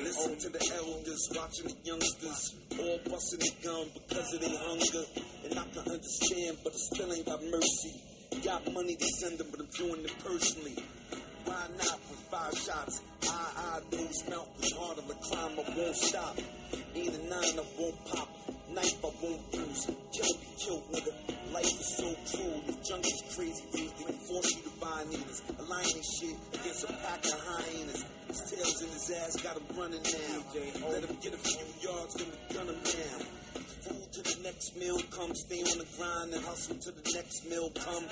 Listen to the elders, watching the youngsters, all busting the gun because of their hunger. And I can understand, but I still ain't got mercy. Got money to send them, but I'm doing it personally. Why not with 5 shots? I nose melt is harder to climb, I won't stop. 8 or 9, I won't pop. Knife, I won't use. Kill, be killed, nigga. Life is so cruel. This junkie's crazy. They force you to buy needles. Aligning shit against a pack of hyenas. His tail's in his ass, got him running now. Let him get a few yards, then we gun him down. Food to the next meal come. Stay on the grind and hustle till the next meal come.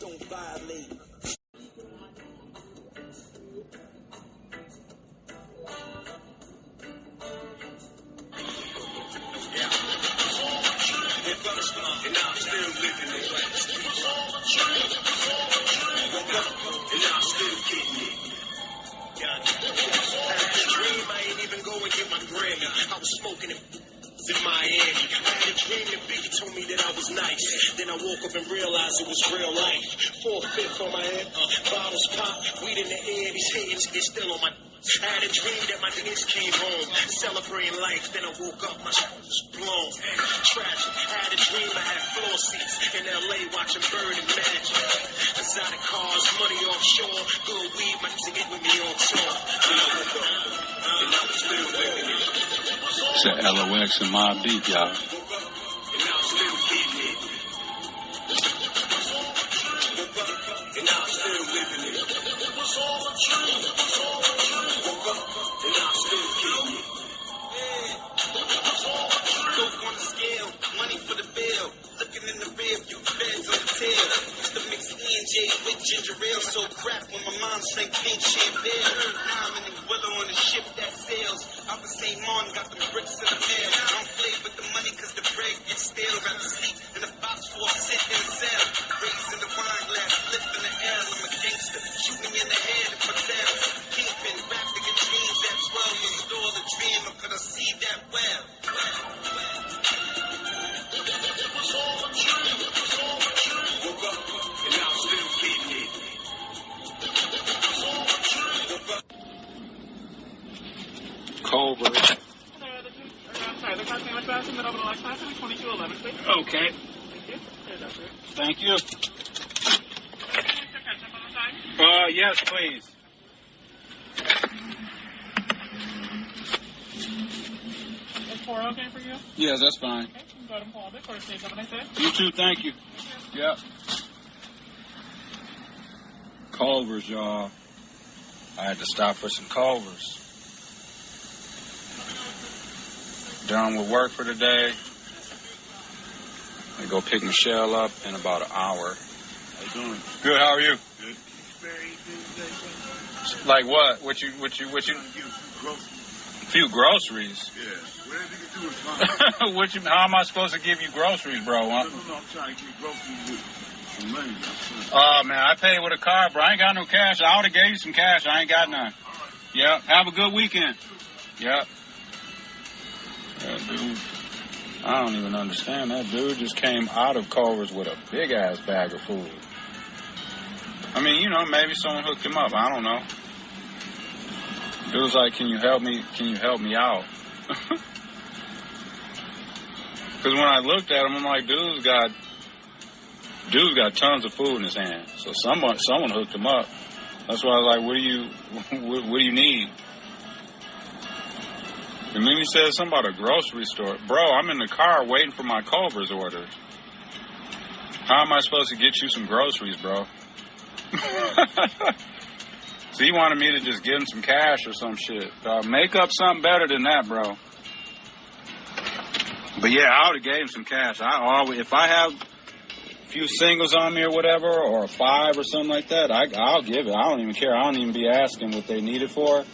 Don't violate. And I'm still living it. Woke up, and I'm still getting it. Had a dream, I ain't even go and get my Grammy. I was smoking it in Miami. I had a dream that Biggie told me that I was nice. Then I woke up and realized it was real life. 4/5 on my head, bottles pop, weed in the air. These haters, they're still on my. I had a dream that my niggas came home, celebrating life. Then I woke up, my shit was blown. Tragic. I had a dream I had floor seats in LA watching Bird and Magic. Exotic cars, money offshore, good weed, my niggas get with me on tour. And I woke up, and I was still living it. It's that LOX and Mobb Deep, y'all. Woke up, and I'm still getting it. Woke up, and I'm still living it. Woke up, and I'm still getting it. Dope on the scale, money for the bill. Looking in the rear view, feds on the tail. Used to mix E&J with ginger ale, so crap when my mom sang pink champagne. Now I'm in the Willow on the ship that sails. Out of St. Martin, got the bricks in the mail. I don't play with the money cause the bread gets stale. Rather sleep in a box for a sit in a cell. Raised in the wine glass, lifting the L. I'm a gangster, shooting in the head if I tell. Kingpin, back to get dreams that swell. Was it all a dream or could I see that well? Woke up, and I'm still getting it. Woke up. Culver. I'm sorry, the car sandwich bathroom that over the light class, 2211, please. Okay. Thank you. There's that, sir. Thank you. Ketchup on the side? Yes, please. Is 4 okay for you? Yes, that's fine. Okay, you can go ahead and pull a bit for a stage. Have a nice day. You too, thank you. Yep. Culvers, y'all. I had to stop for some Culvers. Done with work for the day. I go pick Michelle up in about an hour. How you doing? Good, how are you? Good. Like what? What you? Few groceries. Yeah. Whatever you can do is fine. How am I supposed to give you groceries, bro? Huh? No, I'm trying to get groceries with some money. Oh, man, I paid with a card, bro. I ain't got no cash. I would have gave you some cash. I ain't got none. Yeah. Have a good weekend. Yep. Yeah, dude. I don't even understand. That dude just came out of Culver's with a big-ass bag of food. I mean, you know, maybe someone hooked him up. I don't know. Dude was like, can you help me? Can you help me out? Because when I looked at him, I'm like, dude's got tons of food in his hand. So someone hooked him up. That's why I was like, what do you need? And then he said something about a grocery store. Bro, I'm in the car waiting for my Culver's orders. How am I supposed to get you some groceries, bro? So he wanted me to just give him some cash or some shit. Make up something better than that, bro. But yeah, I would have gave him some cash. If I have a few singles on me or whatever, or a 5 or something like that, I'll give it. I don't even care. I don't even be asking what they need it for.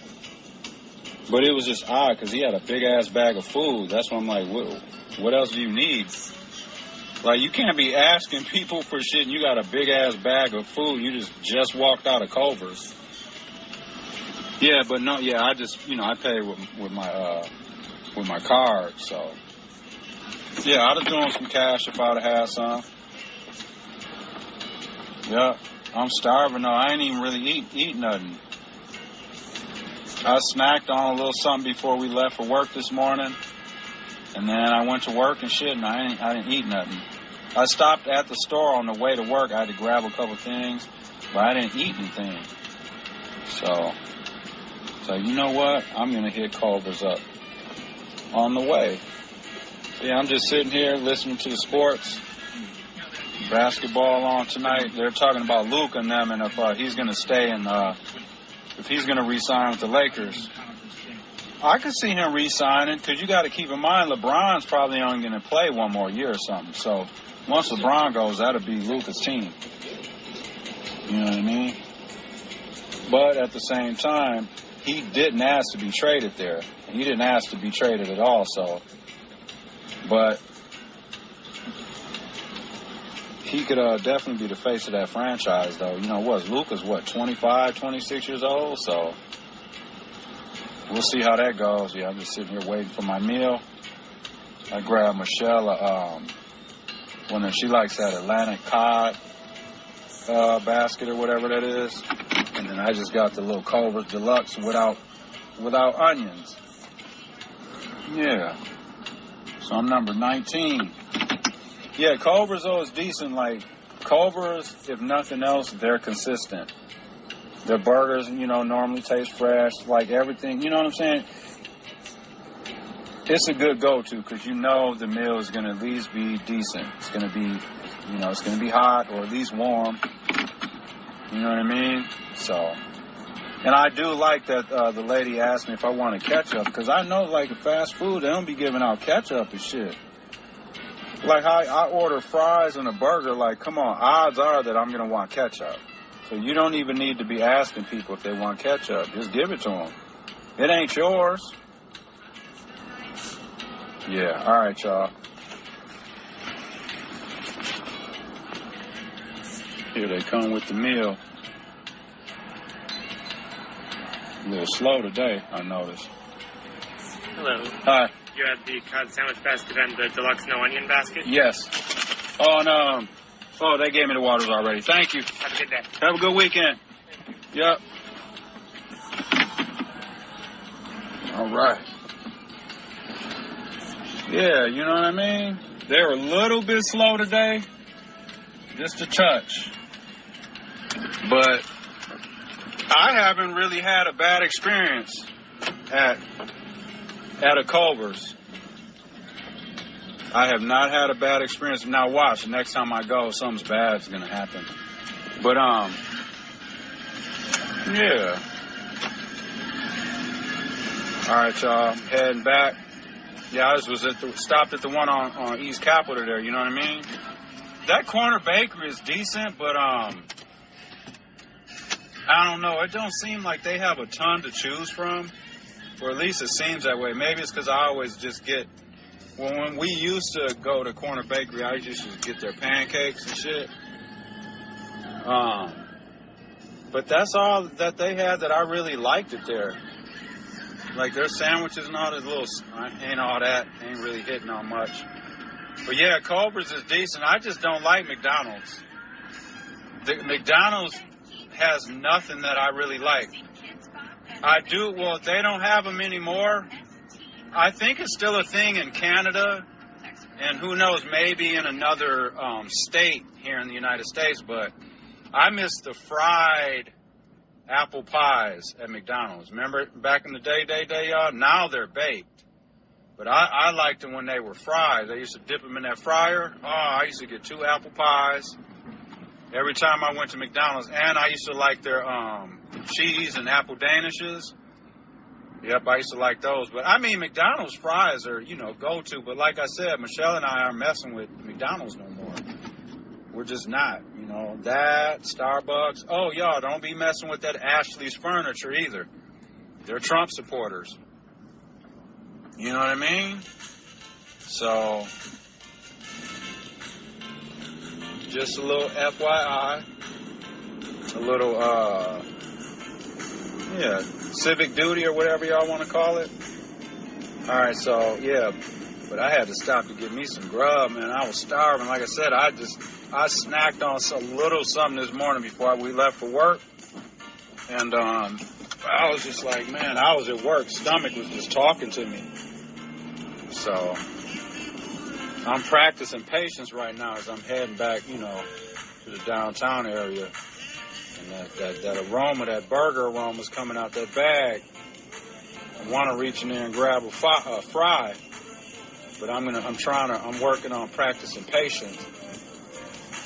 But it was just odd because he had a big-ass bag of food. That's why I'm like, what else do you need? Like, you can't be asking people for shit and you got a big-ass bag of food. You just walked out of Culver's. Yeah, but no, yeah, I just, I pay with my card, so. Yeah, I'd have thrown some cash if I'd have had some. Yeah, I'm starving though. I ain't even really eat nothing. I snacked on a little something before we left for work this morning, and then I went to work and shit, and I didn't eat nothing. I stopped at the store on the way to work. I had to grab a couple things, but I didn't eat anything. So you know what? I'm going to hit Culver's up on the way. So yeah, I'm just sitting here listening to the sports. Basketball on tonight. They're talking about Luka and them, and if he's going to stay and if he's going to re-sign with the Lakers. I could see him re-signing because you got to keep in mind LeBron's probably only going to play one more year or something. So once LeBron goes, that'll be Luka's team. You know what I mean? But at the same time, he didn't ask to be traded there. He didn't ask to be traded at all. So, but he could definitely be the face of that franchise, though. You know, Luka's 25, 26 years old, so we'll see how that goes. Yeah, I'm just sitting here waiting for my meal. I grabbed Michelle when she likes that Atlantic cod basket or whatever that is, and then I just got the little Culver's Deluxe without onions. Yeah, so I'm number 19. Yeah, Culver's, though, is decent. Like, Culver's, if nothing else, they're consistent. Their burgers, you know, normally taste fresh. Like, everything, you know what I'm saying? It's a good go-to because you know the meal is going to at least be decent. It's going to be, you know, it's going to be hot or at least warm. You know what I mean? So, and I do like that the lady asked me if I wanted ketchup because I know, like, fast food, they don't be giving out ketchup and shit. Like, I order fries and a burger, like, come on, odds are that I'm going to want ketchup. So you don't even need to be asking people if they want ketchup. Just give it to them. It ain't yours. Yeah, all right, y'all. Here they come with the meal. A little slow today, I noticed. Hello. Hi. You had the cod sandwich basket and the deluxe no onion basket? Yes. Oh, and, they gave me the waters already. Thank you. Have a good day. Have a good weekend. Yep. All right. Yeah, you know what I mean? They were a little bit slow today. Just a touch. But I haven't really had a bad experience at a Culver's. I have not had a bad experience. Now watch, the next time I go, something's bad is gonna happen. But yeah. All right, y'all. I'm heading back. Yeah, I just was stopped at the one on East Capitol there. You know what I mean? That corner bakery is decent, but I don't know. It don't seem like they have a ton to choose from. Or at least it seems that way. Maybe it's because I always just get... Well, when we used to go to Corner Bakery, I used to get their pancakes and shit. But that's all that they had that I really liked it there. Like their sandwiches and all that ain't all that. Ain't really hitting on much. But yeah, Culver's is decent. I just don't like McDonald's. The McDonald's has nothing that I really like. They don't have them anymore. I think it's still a thing in Canada, and who knows, maybe in another state here in the United States, but I miss the fried apple pies at McDonald's. Remember back in the day, y'all? Now they're baked. But I liked them when they were fried. They used to dip them in that fryer. Oh, I used to get 2 apple pies every time I went to McDonald's, and I used to like their cheese and apple danishes. Yep, I used to like those. But, I mean, McDonald's fries are, go-to. But like I said, Michelle and I aren't messing with McDonald's no more. We're just not, That, Starbucks. Oh, y'all, don't be messing with that Ashley's Furniture either. They're Trump supporters. You know what I mean? So, just a little FYI. A little, civic duty or whatever y'all want to call it. All right, so, yeah. But I had to stop to get me some grub, man. I was starving. Like I said, I snacked on a little something this morning before we left for work. And I was just like, man, I was at work. Stomach was just talking to me. So I'm practicing patience right now as I'm heading back, you know, to the downtown area. And that aroma, that burger aroma is coming out that bag. I want to reach in there and grab a fry. But I'm working on practicing patience.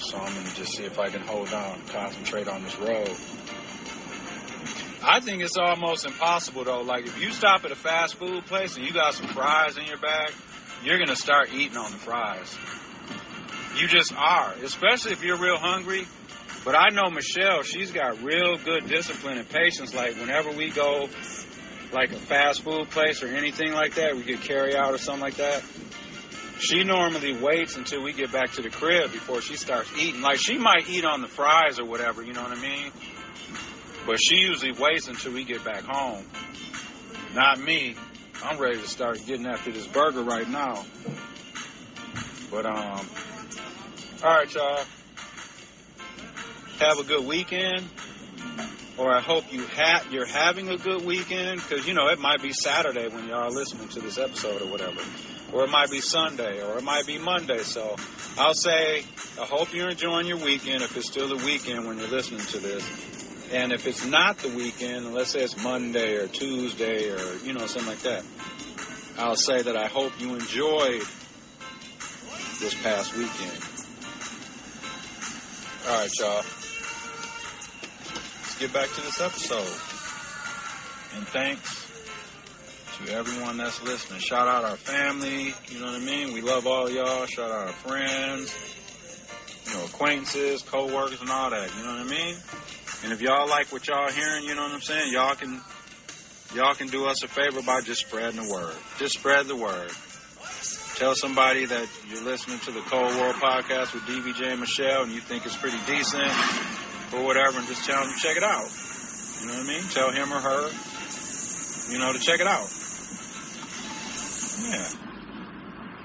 So I'm going to just see if I can hold on, concentrate on this road. I think it's almost impossible, though. Like, if you stop at a fast food place and you got some fries in your bag, you're going to start eating on the fries. You just are, especially if you're real hungry. But I know Michelle, she's got real good discipline and patience. Like, whenever we go, like, a fast food place or anything like that, we get carry out or something like that, she normally waits until we get back to the crib before she starts eating. Like, she might eat on the fries or whatever, you know what I mean? But she usually waits until we get back home. Not me. I'm ready to start getting after this burger right now. But, all right, y'all. Have a good weekend. Or I hope you're having a good weekend. Because, you know, it might be Saturday when y'all are listening to this episode or whatever. Or it might be Sunday. Or it might be Monday. So I'll say, I hope you're enjoying your weekend if it's still the weekend when you're listening to this. And if it's not the weekend, let's say it's Monday or Tuesday or, you know, something like that, I'll say that I hope you enjoyed this past weekend. All right, y'all. Let's get back to this episode. And thanks to everyone that's listening. Shout out our family, you know what I mean? We love all y'all. Shout out our friends, you know, acquaintances, co-workers, and all that, you know what I mean? And if y'all like what y'all hearing, you know what I'm saying, y'all can do us a favor by just spreading the word. Just spread the word. Tell somebody that you're listening to the Cold World podcast with DVJ and Michelle and you think it's pretty decent or whatever, and just tell them to check it out. You know what I mean? Tell him or her, you know, to check it out. Yeah.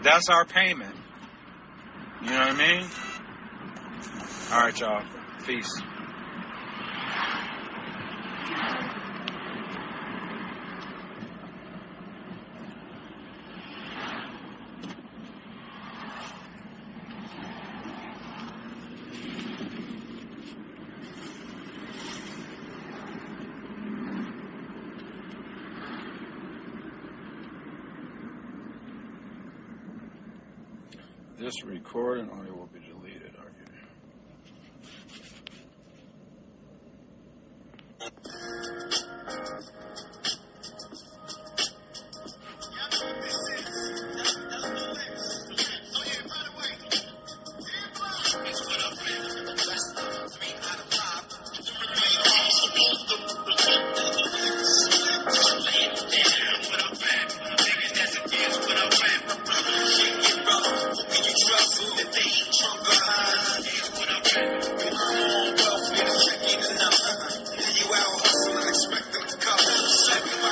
That's our payment. You know what I mean? All right, y'all. Peace. This recording audio will be deleted. You out hustling, expect them to come.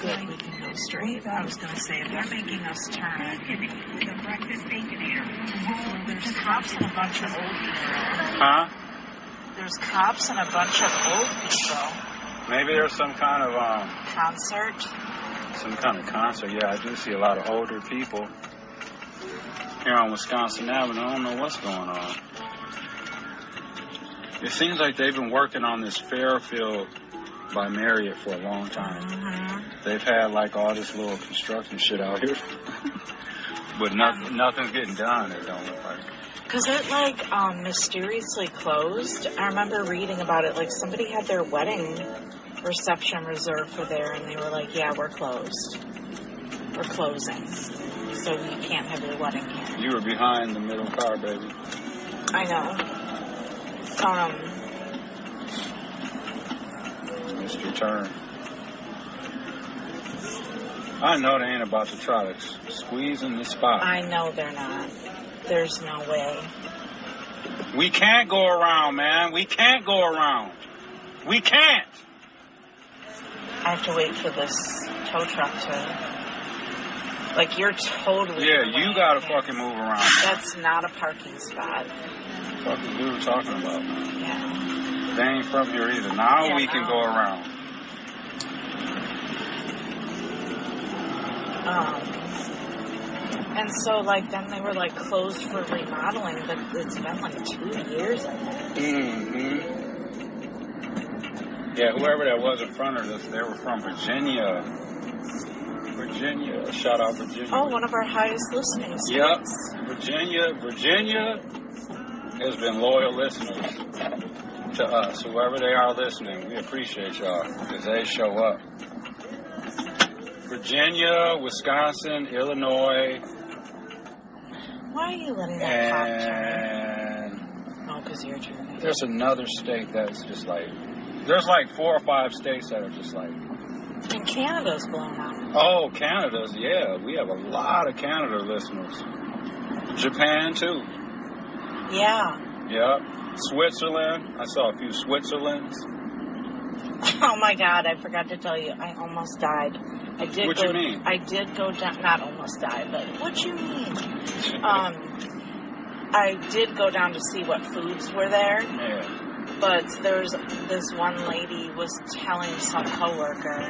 good. We can go straight. I was going to say, if they're making us turn. There's cops and a bunch of old people. Huh? There's cops and a bunch of old people. Maybe there's some kind of Concert. some kind of concert. Yeah, I do see a lot of older people here on Wisconsin Avenue. I don't know what's going on. It seems like they've been working on this Fairfield by Marriott for a long time. Mm-hmm. They've had like all this little construction shit out here, but nothing's getting done. It don't look like. Because it, like, mysteriously closed. I remember reading about it. Like, somebody had their wedding reception reserved for there, and they were like, yeah, we're closed. We're closing. So you can't have your wedding here. You were behind the middle car, baby. I know. Missed your turn. I know they ain't about to try to squeeze in this spot. I know they're not. There's no way. We can't go around, man. We can't go around. We can't. I have to wait for this tow truck to... Like, you're totally... Yeah, you gotta fucking move around. That's not a parking spot. What the fuck is you talking about, man? Yeah. They ain't from here either. Now Yeah, we can no. go around. And so, like, then they were, like, closed for remodeling, but it's been, like, 2 years, I think. Mm-hmm. Yeah, whoever that was in front of us, they were from Virginia. Virginia. Shout out Virginia. Oh, one of our highest listening Yep. states. Virginia has been loyal listeners to us. Whoever they are listening, we appreciate y'all because they show up. Virginia, Wisconsin, Illinois. Why are you letting that cop turn? And Oh, because you're turning. there's another state that's just like, there's like 4 or 5 states that are just like, And Canada's blown up. oh, Canada's, yeah. We have a lot of Canada listeners. Japan, too. Yeah. Yep. Switzerland. I saw a few Switzerlands. Oh my God, I forgot to tell you, I almost died. What you mean? I did go down, not almost died, but what you mean? I did go down to see what foods were there, Yeah. but there's this one lady was telling some coworker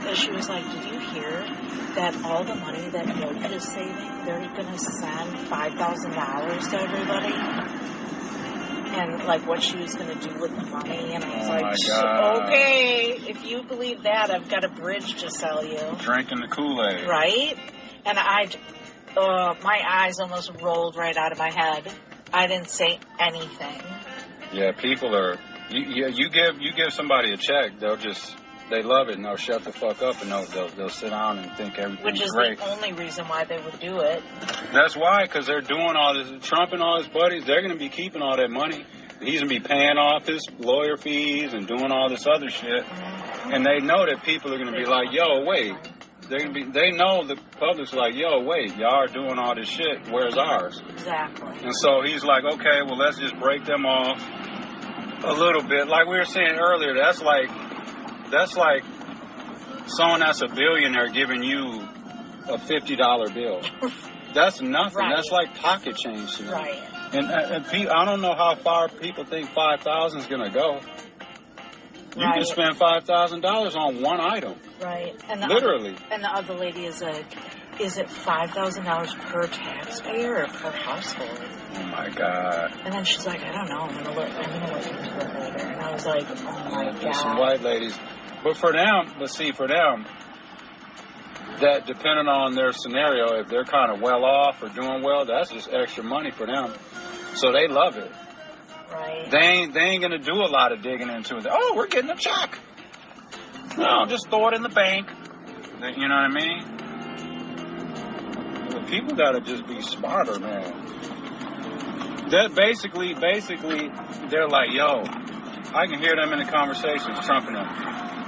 that she was like, did you hear that all the money that Yoga is saving, they're going to send $5,000 to everybody? And, like, what she was going to do with the money. And I was Oh, like, my God. okay, if you believe that, I've got a bridge to sell you. Drinking the Kool-Aid. Right? And my eyes almost rolled right out of my head. I didn't say anything. Yeah, people are, you give somebody a check, they love it and they'll shut the fuck up and they'll sit down and think everything's Which is great. the only reason why they would do it. That's why, because they're doing all this. Trump and all his buddies, they're going to be keeping all that money. He's going to be paying off his lawyer fees and doing all this other shit. And they know that people are going to be like, yo, wait. They know the public's like, yo, wait, y'all are doing all this shit. Where's ours? Exactly. And so he's like, okay, well, let's just break them off a little bit. Like we were saying earlier, that's like someone that's a billionaire giving you a $50 bill. That's nothing. Right. That's like pocket change to them. Right. And people, I don't know how far people think 5,000 is going to go. You can spend $5,000 on one item. Right. And Literally. And the other lady is like, is it $5,000 per taxpayer or per household? Oh my God. And then she's like, I don't know. I'm gonna look into it later. And I was like, oh my There's some God. white ladies. But for them, that depending on their scenario, if they're kind of well off or doing well, that's just extra money for them. So they love it. Right. They ain't gonna do a lot of digging into it. Oh, we're getting a check. No, just throw it in the bank. You know what I mean? Well, people gotta just be smarter, man. That basically, they're like, yo, I can hear them in the conversations, Trump and them.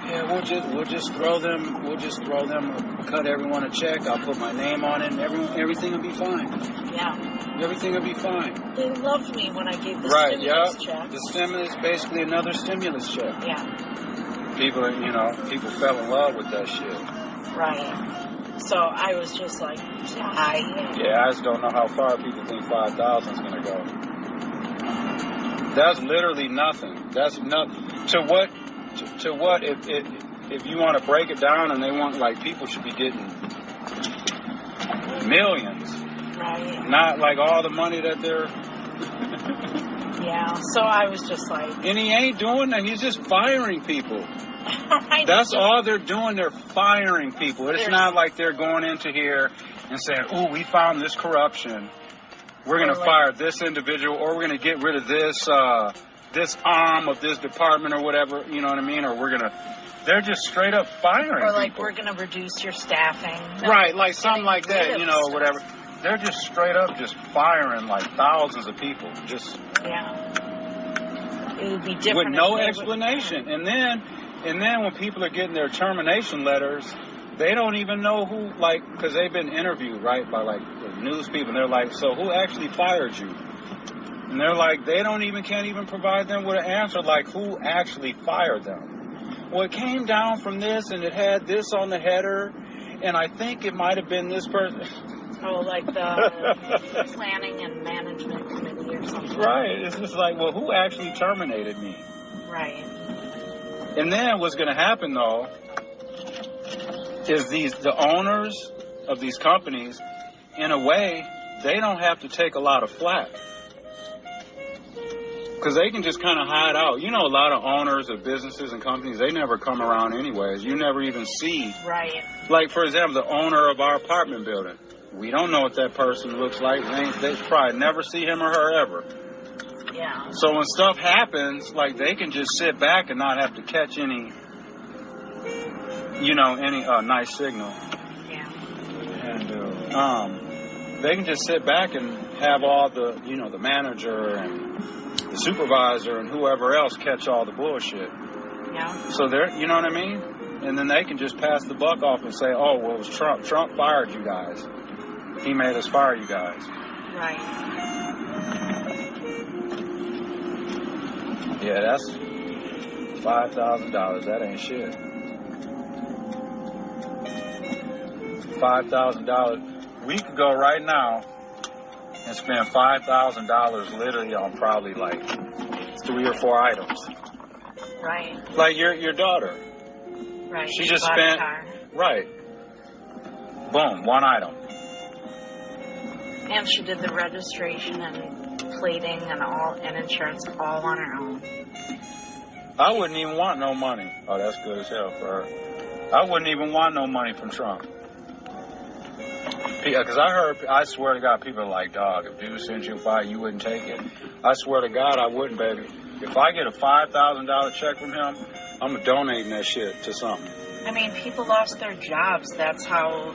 Yeah, we'll just throw them, cut everyone a check. I'll put my name on it, and everything will be fine. Yeah. Everything will be fine. They loved me when I gave the Right, stimulus yeah. check. The stimulus, basically another stimulus check. Yeah. people, people fell in love with that shit. Right. So I was just like, die. Yeah, I just don't know how far people think 5,000 is going to go. That's literally nothing. That's nothing. To what if you want to break it down and they want, like, people should be getting millions. Right. Not like all the money that they're... Yeah, so I was just like... And he ain't doing that. He's just firing people. Right. That's all they're doing. They're firing people. It's not like they're going into here and saying, "Oh, we found this corruption. We're going to fire this individual, or we're going to get rid of this arm of this department, or whatever." You know what I mean? Or they're just straight up firing. Or like, people. we're going to reduce your staffing. No, right, like something like that. stuff. Whatever. They're just straight up just firing like thousands of people. Just it would be different with no explanation. And then when people are getting their termination letters, they don't even know who, like, because they've been interviewed, right, by, like, the news people, and they're like, so who actually fired you? And they're like, they can't even provide them with an answer, like, who actually fired them? Well, it came down from this, and it had this on the header, and I think it might have been this person. Oh, like the planning and management committee or something. Right. It's just like, well, who actually terminated me? Right. And then what's going to happen, though, is the owners of these companies, in a way, they don't have to take a lot of flack. Because they can just kind of hide out. A lot of owners of businesses and companies, they never come around anyways. You never even see. Right. Like, for example, the owner of our apartment building. We don't know what that person looks like. They probably never see him or her ever. Yeah. So when stuff happens, like, they can just sit back and not have to catch any nice signal. Yeah. And they can just sit back and have all the, the manager and the supervisor and whoever else catch all the bullshit. Yeah. So they're, you know what I mean? And then they can just pass the buck off and say, oh, well, it was Trump. Trump fired you guys. He made us fire you guys. Right. Yeah, that's $5,000. That ain't shit. $5,000. We could go right now and spend $5,000 literally on probably like 3 or 4 items. Right. Like your daughter. Right. She just bought spent. a car. Right. Boom, 1 item. And she did the registration and plating and insurance all on her own. I wouldn't even want no money. Oh, that's good as hell for her. I wouldn't even want no money from Trump. Because I swear to God, people are like, dog, if dude sent you $5, you wouldn't take it. I swear to God, I wouldn't, baby. If I get a $5,000 check from him, I'm donating that shit to something. I mean, people lost their jobs. That's how...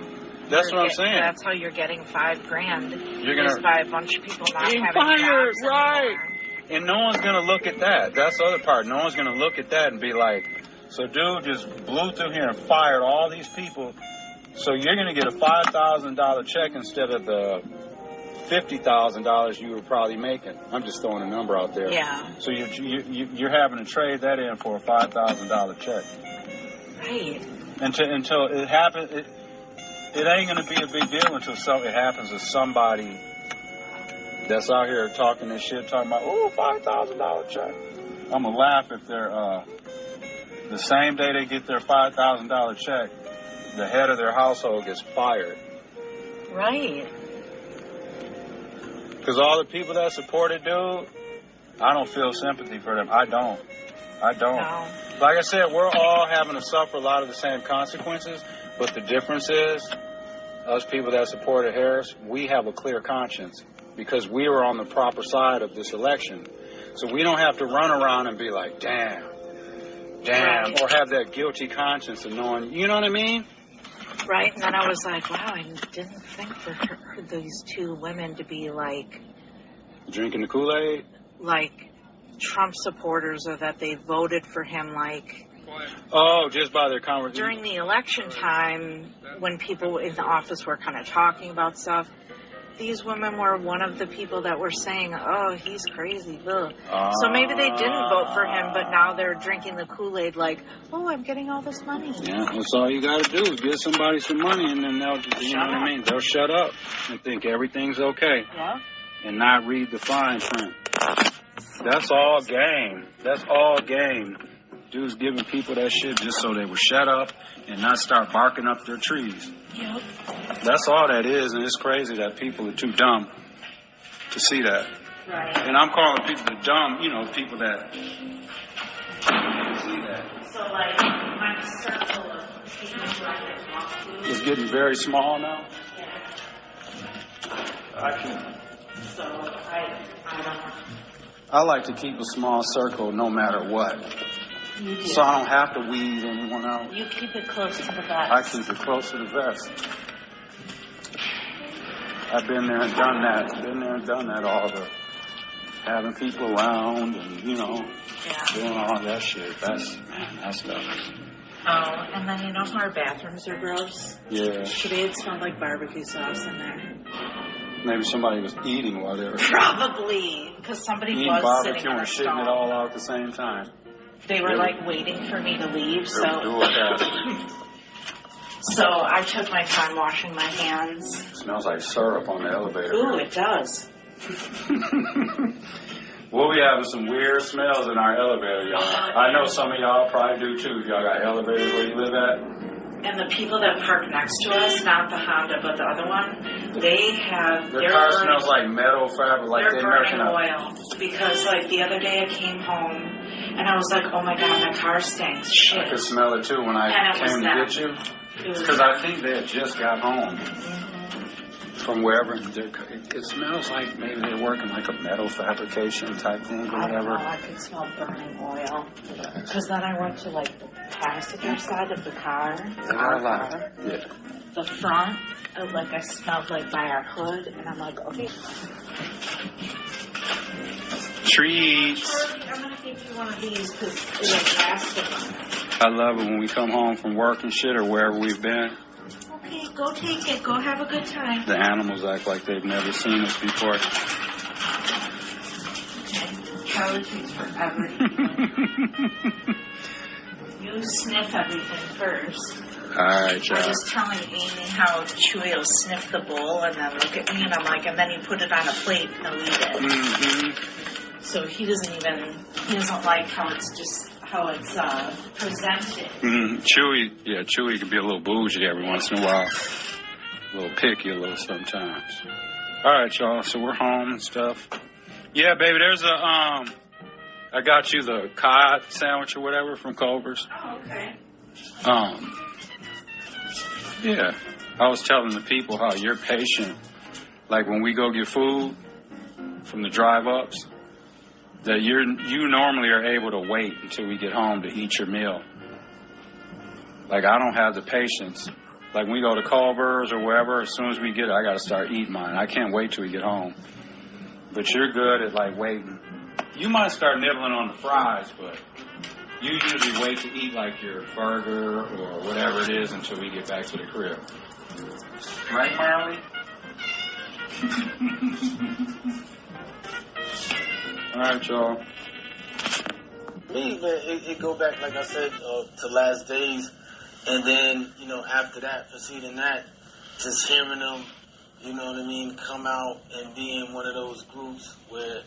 That's what I'm saying. That's how you're getting $5,000. You're gonna by a bunch of people not being having fired, jobs right? anymore. And no one's gonna look at that. That's the other part. No one's gonna look at that and be like, so dude just blew through here and fired all these people. So you're gonna get a $5,000 check instead of the $50,000 you were probably making. I'm just throwing a number out there. Yeah. So you're having to trade that in for a $5,000 check. Right. Until it happens. It ain't going to be a big deal until it happens to somebody that's out here talking this shit, talking about, ooh, $5,000 check. I'm going to laugh if they're, the same day they get their $5,000 check, the head of their household gets fired. Right. Because all the people that supported dude, I don't feel sympathy for them. I don't. No. Like I said, we're all having to suffer a lot of the same consequences, but the difference is, us people that supported Harris, we have a clear conscience because we were on the proper side of this election. So we don't have to run around and be like, damn, right. Or have that guilty conscience of knowing, you know what I mean? Right, and then I was like, wow, I didn't think for these 2 women to be like... Drinking the Kool-Aid? Like Trump supporters, or that they voted for him, like... Oh, just by their conversation. During the election time, when people in the office were kind of talking about stuff, these women were one of the people that were saying, oh, he's crazy. Ugh. So maybe they didn't vote for him, but now they're drinking the Kool-Aid like, oh, I'm getting all this money. Yeah, that's all you got to do is give somebody some money, and then they'll, you know what I mean? They'll shut up and think everything's okay. Yeah. And not read the fine print. That's all game. That's all game. Dudes giving people that shit just so they would shut up and not start barking up their trees. Yep. That's all that is, and it's crazy that people are too dumb to see that. Right. And I'm calling people dumb, you know, people that see that. So, like, my circle of people who I can talk to It's getting very small now. Yeah. So, I don't know. I like to keep a small circle no matter what. You do. So I don't have to weed anyone out. You keep it close to the vest. I keep it close to the vest. I've been there and done that. All the having people around and, you know, doing all that shit. That's stuff. Oh, and then you know how our bathrooms are gross? Yeah. Today it smelled like barbecue sauce in there. Maybe somebody was eating while they were Probably, because somebody eating was barbecue sitting on and a shitting it stall. all out at the same time. They were like waiting for me to leave, so I took my time washing my hands. It smells like syrup on the elevator. Ooh, it does. We'll be having some weird smells in our elevator, y'all. I know some of y'all probably do too. Y'all got elevators where you live at? And the people that park next to us, not the Honda, but the other one, they have... Their car smells like metal fabric, like they're burning oil. Because, like, the other day I came home, and I was like, oh my God, my car stinks. Shit. I could smell it too when I came to get you. Because I think they had just got home from wherever. It smells like maybe they're working like a metal fabrication type thing or whatever. I don't know, I could smell burning oil. Because then I went to, like, the passenger side of the car. The front, like, I smelled, like, by our hood, and I'm like, okay. Treats. I'm going to give you one of these because it lasted. I love it when we come home from work and shit or wherever we've been. Okay, go take it. Go have a good time. The animals act like they've never seen us before. Charlie takes forever. You sniff everything first. All right, y'all. I was telling Amy how Chewy will sniff the bowl and then look at me, and I'm like, and then you put it on a plate and he'll eat it. Mm-hmm. So he doesn't like how it's presented. Mm-hmm. Chewy can be a little bougie every once in a while. A little picky, a little sometimes. All right, y'all. So we're home and stuff. Yeah, baby. There's I got you the cod sandwich or whatever from Culver's. Oh, okay. Yeah. I was telling the people how you're patient. Like when we go get food from the drive-ups, that you normally are able to wait until we get home to eat your meal. Like, I don't have the patience. Like, when we go to Culver's or wherever, as soon as we get it, I got to start eating mine. I can't wait till we get home. But you're good at, like, waiting. You might start nibbling on the fries, but you usually wait to eat, like, your burger or whatever it is until we get back to the crib. Right, Marley? All right, y'all. Me, man, it go back, like I said, to last days. And then, you know, after that, preceding that, just hearing them, you know what I mean, come out and be in one of those groups where,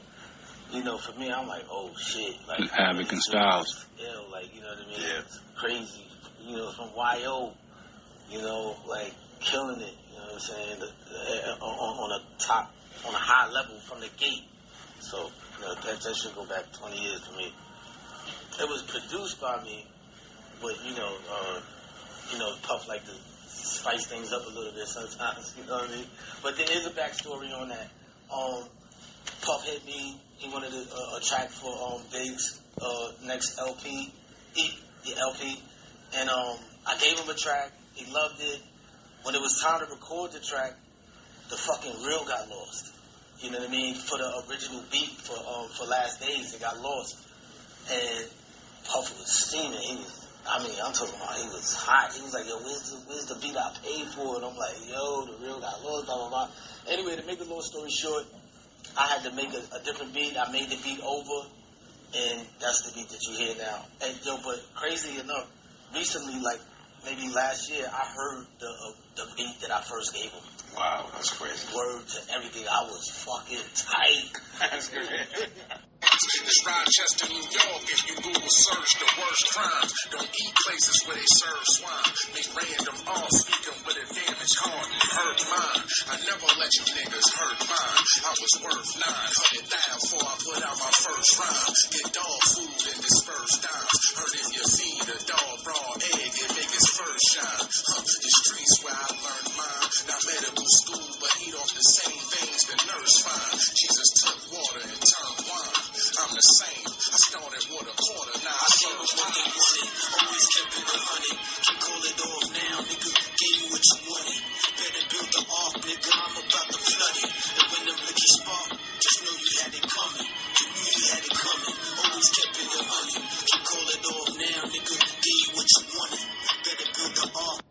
you know, for me, I'm like, oh, shit. Like, Havoc and Styles. Yeah, like, you know what I mean? Yeah. It's crazy. You know, from YO, you know, like, killing it, you know what I'm saying, on a high level from the gate. So, you know, that should go back 20 years for me. It was produced by me, but, you know, Puff like to spice things up a little bit sometimes, you know what I mean? But there is a backstory on that. Puff hit me. He wanted a track for Dave's next LP, the LP. And I gave him a track. He loved it. When it was time to record the track, the fucking reel got lost. You know what I mean? For the original beat for Last Days, it got lost. And Puff was steaming. I mean, I'm talking about he was hot. He was like, yo, where's the beat I paid for? And I'm like, yo, the real got lost, blah, blah, blah. Anyway, to make a long story short, I had to make a different beat. I made the beat over, and that's the beat that you hear now. And yo, but crazy enough, recently, like maybe last year, I heard the beat that I first gave him. Wow, that's crazy. Words and everything. I was fucking tight. That's good. It's Rochester, New York. If you Google search the worst crimes, don't eat places where they serve swine. Make random all speaking with advantage hard and hurt mine. I never let you niggas hurt mine. I was worth 900,000 before I put out my first rhyme. Get dog food and disperse dimes. Heard if you feed a dog raw egg, it make his first shine. The streets where I learned mine. Not medical school, but eat off the same things the nurse find. Jesus took water and turned wine. I'm the same. I started with a quarter, now I serve what they wanted. Always kept it 100. Can call it off now, nigga. Gave you what you wanted. Better build the ark, nigga. I'm about to flood it. And when them liquor spark, just know you had it coming. You knew you had it coming. Always kept it 100. Can call it off now, nigga. Gave you what you wanted. Better build the ark.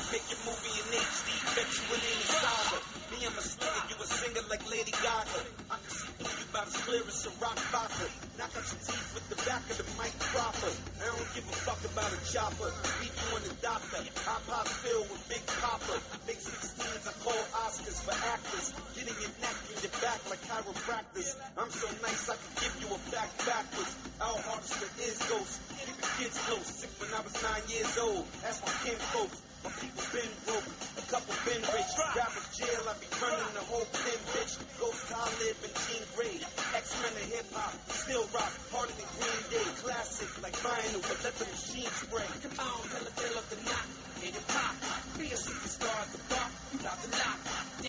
Make your movie in HD, bet you it ain't a saga. Me, I'm a singer, you a singer like Lady Gaga. I can see through you about as clear as a rock vodka. Knock out your teeth with the back of the mic proper. I don't give a fuck about a chopper. Beat you and the doctor. I pop filled with Big Papa. Big 16s, I call Oscars for actors. Getting your neck and your back like chiropractors. I'm so nice, I can give you a fact backwards. Our artist is ghost. Keep the kids close. Sick when I was 9 years old. That's my kin folks. My people been broke, a couple been rich. Rappers jail, I be running the whole pen, bitch. Ghost, I live in Jean Grey. X-Men of hip-hop, still rock, harder than Green Day. Classic, like vinyl, but let the machine spray. Come on, fill up the knot, hit it pop. Be a superstar at the bar, you got the knock.